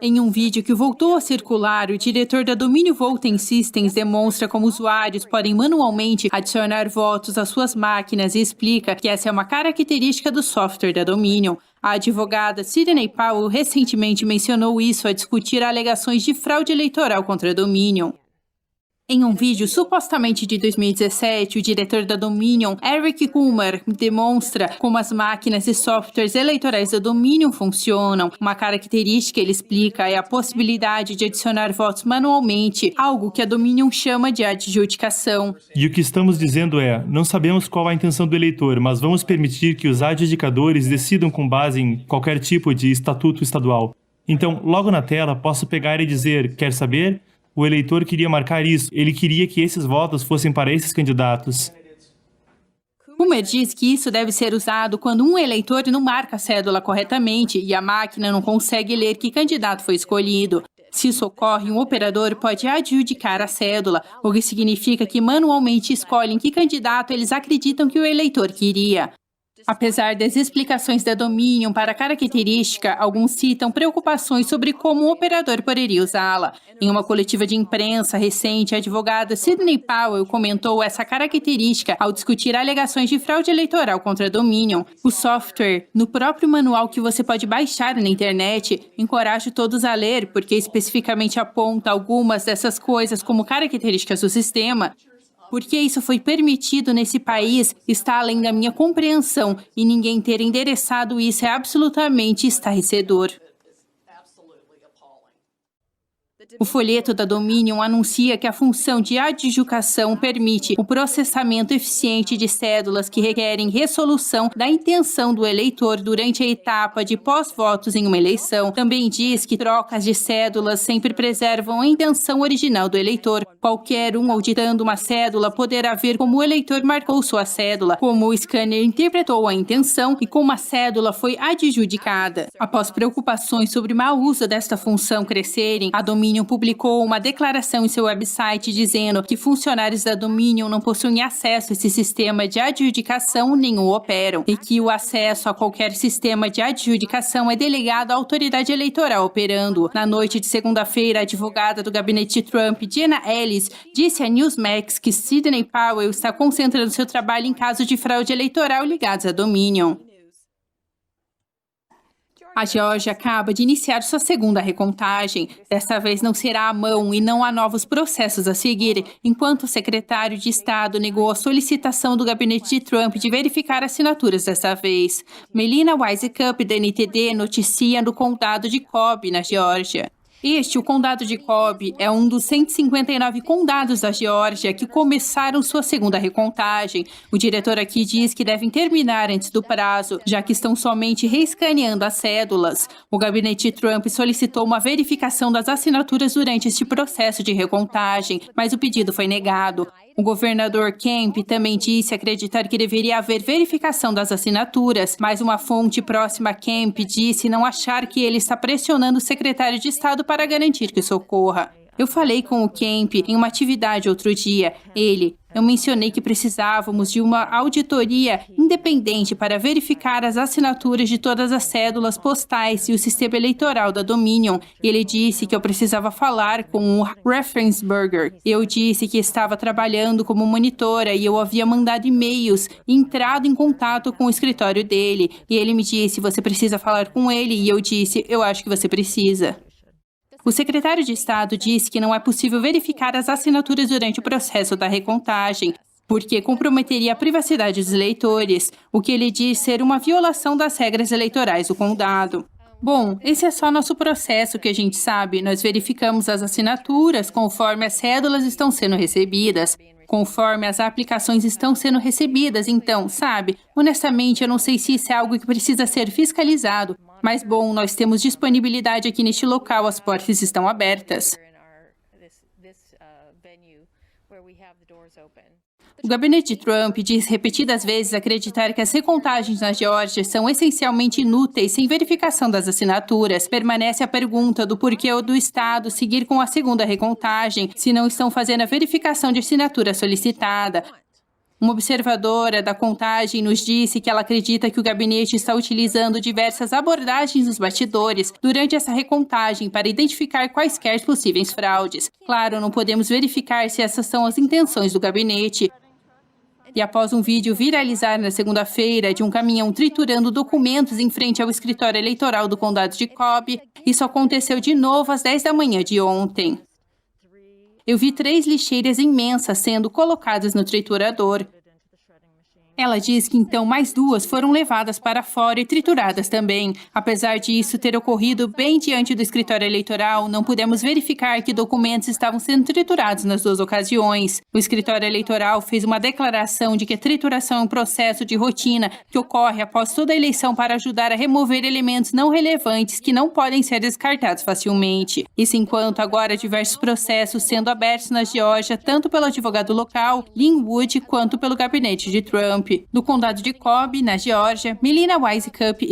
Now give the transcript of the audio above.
Em um vídeo que voltou a circular, o diretor da Domínio Voting Systems demonstra como usuários podem manualmente adicionar votos às suas máquinas e explica que essa é uma característica do software da Dominion. A advogada Sidney Powell recentemente mencionou isso ao discutir alegações de fraude eleitoral contra a Dominion. Em um vídeo supostamente de 2017, o diretor da Dominion, Eric Kumar, demonstra como as máquinas e softwares eleitorais da Dominion funcionam. Uma característica, ele explica, é a possibilidade de adicionar votos manualmente, algo que a Dominion chama de adjudicação. E o que estamos dizendo é, não sabemos qual a intenção do eleitor, mas vamos permitir que os adjudicadores decidam com base em qualquer tipo de estatuto estadual. Então, logo na tela, posso pegar e dizer, quer saber? O eleitor queria marcar isso, ele queria que esses votos fossem para esses candidatos. Kumar diz que isso deve ser usado quando um eleitor não marca a cédula corretamente e a máquina não consegue ler que candidato foi escolhido. Se isso ocorre, um operador pode adjudicar a cédula, o que significa que manualmente escolhem que candidato eles acreditam que o eleitor queria. Apesar das explicações da Dominion para a característica, alguns citam preocupações sobre como o operador poderia usá-la. Em uma coletiva de imprensa recente, a advogada Sidney Powell comentou essa característica ao discutir alegações de fraude eleitoral contra a Dominion. O software, no próprio manual que você pode baixar na internet, encorajo todos a ler, porque especificamente aponta algumas dessas coisas como características do sistema. Porque isso foi permitido nesse país está além da minha compreensão e ninguém ter endereçado isso é absolutamente estarrecedor. O folheto da Dominion anuncia que a função de adjudicação permite o processamento eficiente de cédulas que requerem resolução da intenção do eleitor durante a etapa de pós-votos em uma eleição. Também diz que trocas de cédulas sempre preservam a intenção original do eleitor. Qualquer um auditando uma cédula poderá ver como o eleitor marcou sua cédula, como o scanner interpretou a intenção e como a cédula foi adjudicada. Após preocupações sobre o mau uso desta função crescerem, a Dominion publicou uma declaração em seu website dizendo que funcionários da Dominion não possuem acesso a esse sistema de adjudicação nem o operam, e que o acesso a qualquer sistema de adjudicação é delegado à autoridade eleitoral operando. Na noite de segunda-feira, a advogada do gabinete Trump, Jenna Ellis, disse à Newsmax que Sidney Powell está concentrando seu trabalho em casos de fraude eleitoral ligados à Dominion. A Geórgia acaba de iniciar sua segunda recontagem. Desta vez não será à mão e não há novos processos a seguir, enquanto o secretário de Estado negou a solicitação do gabinete de Trump de verificar assinaturas desta vez. Melina Wisekup, da NTD, noticia no condado de Cobb, na Geórgia. O condado de Cobb, é um dos 159 condados da Geórgia que começaram sua segunda recontagem. O diretor aqui diz que devem terminar antes do prazo, já que estão somente reescaneando as cédulas. O gabinete Trump solicitou uma verificação das assinaturas durante este processo de recontagem, mas o pedido foi negado. O governador Kemp também disse acreditar que deveria haver verificação das assinaturas, mas uma fonte próxima a Kemp disse não achar que ele está pressionando o secretário de Estado para garantir que isso ocorra. Eu falei com o Kemp em uma atividade outro dia. Eu mencionei que precisávamos de uma auditoria independente para verificar as assinaturas de todas as cédulas postais e o sistema eleitoral da Dominion. Ele disse que eu precisava falar com o Raffensperger. Eu disse que estava trabalhando como monitora e eu havia mandado e-mails e entrado em contato com o escritório dele. E ele me disse, você precisa falar com ele. E eu disse, eu acho que você precisa. O secretário de Estado disse que não é possível verificar as assinaturas durante o processo da recontagem, porque comprometeria a privacidade dos eleitores, o que ele diz ser uma violação das regras eleitorais do condado. Bom, esse é só nosso processo que a gente sabe. Nós verificamos as assinaturas conforme as cédulas estão sendo recebidas, conforme as aplicações estão sendo recebidas. Então, sabe, honestamente, eu não sei se isso é algo que precisa ser fiscalizado. Mas, bom, nós temos disponibilidade aqui neste local, as portas estão abertas. O gabinete de Trump diz repetidas vezes acreditar que as recontagens na Geórgia são essencialmente inúteis sem verificação das assinaturas. Permanece a pergunta do porquê do Estado seguir com a segunda recontagem se não estão fazendo a verificação de assinatura solicitada. Uma observadora da contagem nos disse que ela acredita que o gabinete está utilizando diversas abordagens nos bastidores durante essa recontagem para identificar quaisquer possíveis fraudes. Claro, não podemos verificar se essas são as intenções do gabinete. E após um vídeo viralizar na segunda-feira de um caminhão triturando documentos em frente ao escritório eleitoral do condado de Cobb, isso aconteceu de novo às 10 da manhã de ontem. Eu vi 3 lixeiras imensas sendo colocadas no triturador. Ela diz que então mais 2 foram levadas para fora e trituradas também. Apesar de isso ter ocorrido bem diante do escritório eleitoral, não pudemos verificar que documentos estavam sendo triturados nas 2 ocasiões. O escritório eleitoral fez uma declaração de que a trituração é um processo de rotina que ocorre após toda a eleição para ajudar a remover elementos não relevantes que não podem ser descartados facilmente. Isso enquanto agora diversos processos sendo abertos na Geórgia, tanto pelo advogado local, Lin Wood, quanto pelo gabinete de Trump. Do condado de Cobb, na Geórgia, Melina Wisecup,